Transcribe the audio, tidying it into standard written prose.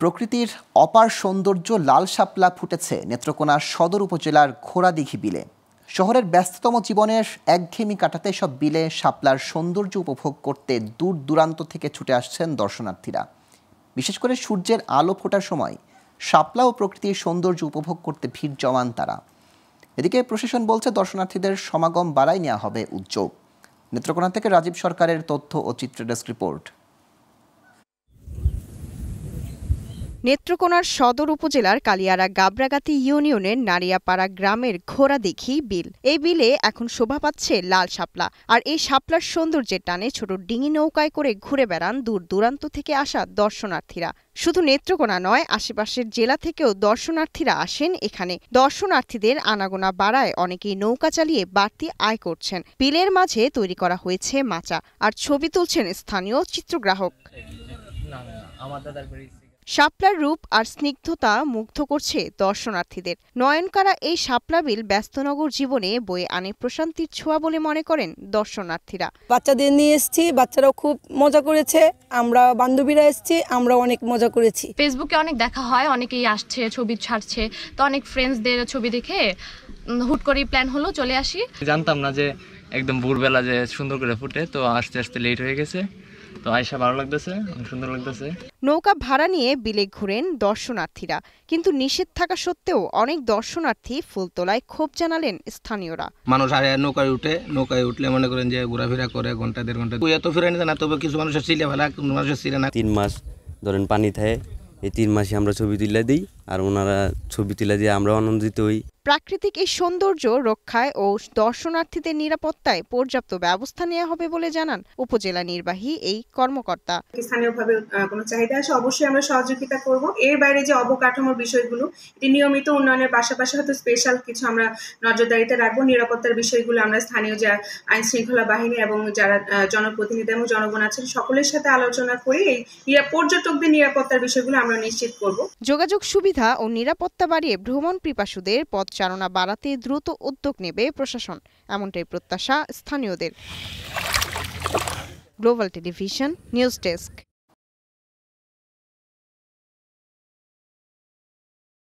প্রকৃতির অপার সৌন্দর্য লাল শাপলা ফুটেছে নেত্রকোনা সদর উপজেলার ঘোড়াদিঘি বিলে। শহরের ব্যস্ততম জীবনের একঘেয়েমি কাটাতে সব বিলে শাপলার সৌন্দর্য উপভোগ করতে দূর দূরান্ত থেকে ছুটে আসছেন দর্শনার্থীরা। বিশেষ করে সূর্যের আলো ফোটার সময় শাপলা ও প্রকৃতির সৌন্দর্য উপভোগ করতে ভিড় জমান তারা। এদিকে প্রশাসন বলছে দর্শনার্থীদের সমাগম বাড়াই নেওয়া হবে উদ্যোগ। নেত্রকোনা থেকে রাজীব সরকারের তথ্য ও চিত্র ডেস্ক রিপোর্ট। নেত্রকোনার সদর উপজেলার কালিয়ারা গাবরাগাতি ইউনিয়নের নারিয়াপাড়া গ্রামের ঘোড়াদিঘি বিল। এই বিলে এখন শোভা পাচ্ছে লাল শাপলা। আর এই শাপলার সৌন্দর্যের টানে ছোট ডিঙি নৌকায় করে ঘুরে বেড়ান দূর দূরান্ত থেকে আসা দর্শনার্থীরা। শুধু নেত্রকোনা নয়, আশেপাশের জেলা থেকেও দর্শনার্থীরা আসেন এখানে। দর্শনার্থীদের আনাগোনা বাড়ায় অনেকেই নৌকা চালিয়ে বাড়তি আয় করছেন। বিলের মাঝে তৈরি করা হয়েছে মাচা, আর ছবি তুলছেন স্থানীয় চিত্রগ্রাহক। শাপলার রূপ আর স্নিগ্ধতা মুগ্ধ করছে দর্শনার্থীদের। নয়নকারা এই শাপলা বিল ব্যস্তনগর জীবনে বয়ে আনে প্রশান্তির ছোঁয়া বলে মনে করেন দর্শনার্থীরা। বাচ্চাদের নিয়ে এসেছি, বাচ্চারাও খুব মজা করেছে, আমরা বান্ধবীরা এসেছি, আমরা অনেক মজা করেছি। ফেসবুকে অনেক দেখা হয়, অনেকেই আসছে, ছবি ছাড়ছে, তো অনেক ফ্রেন্ডসদের ছবি দেখে হুট করেই প্ল্যান হলো চলে আসি। জানতাম না যে একদম ভোরবেলা যে সুন্দর করে ফুটে, তো আস্তে আস্তে লেট হয়ে গেছে, তো আয়সা ভালো লাগতেছে, অনেক সুন্দর লাগতেছে। নৌকা ভাড়া নিয়ে বিলে ঘুরেন দর্শনার্থীরা, কিন্তু নিষেধ থাকা সত্ত্বেও অনেক দর্শনার্থী ফুল তোলায় ক্ষোভ জানালেন স্থানীয়রা। মানুষ আর নৌকায় উঠলে মনে করেন যে ঘোরাফেরা করে ঘন্টা দেড় ঘন্টা, এত ফিরে নিতে না, তবে কিছু মানুষের ছিলে ফেলা, কোনো মানুষের ছিলে না। 3 মাস ধরেন পানি থাকে, এই 3 মাসে আমরা ছবি তুলে দিই, আর ওনারা ছবি তুলে দিয়ে আমরা আনন্দিত হই। প্রাকৃতিক এই সৌন্দর্য রক্ষায় ও দর্শনার্থীদের নিরাপত্তায় পর্যাপ্ত ব্যবস্থা নেওয়া হবে বলে জানান উপজেলা নির্বাহী এই কর্মকর্তা। স্থানীয়ভাবে কোনো চাহিদা আসে অবশ্যই আমরা সহযোগিতা করব। এর বাইরে যে অবকাঠামোর বিষয়গুলো, এটি নিয়মিত উন্নয়নের পাশাপাশি হয়তো স্পেশাল কিছু আমরা নজরদারিতে রাখবো। নিরাপত্তার বিষয়গুলো আমরা স্থানীয় যা আইন শৃঙ্খলা বাহিনী এবং যারা জনপ্রতিনিধি এবং জনগণ আছেন সকলের সাথে আলোচনা করে এই পর্যটকদের নিরাপত্তার বিষয়গুলো আমরা নিশ্চিত করব। যোগাযোগ সুবিধা ও নিরাপত্তা বাড়িয়ে ভ্রমণ পিপাসুদের পথচারণা বাড়াতে দ্রুত উদ্যোগ নেবে প্রশাসন, এমনটাই প্রত্যাশা স্থানীয়দের। Global television news desk.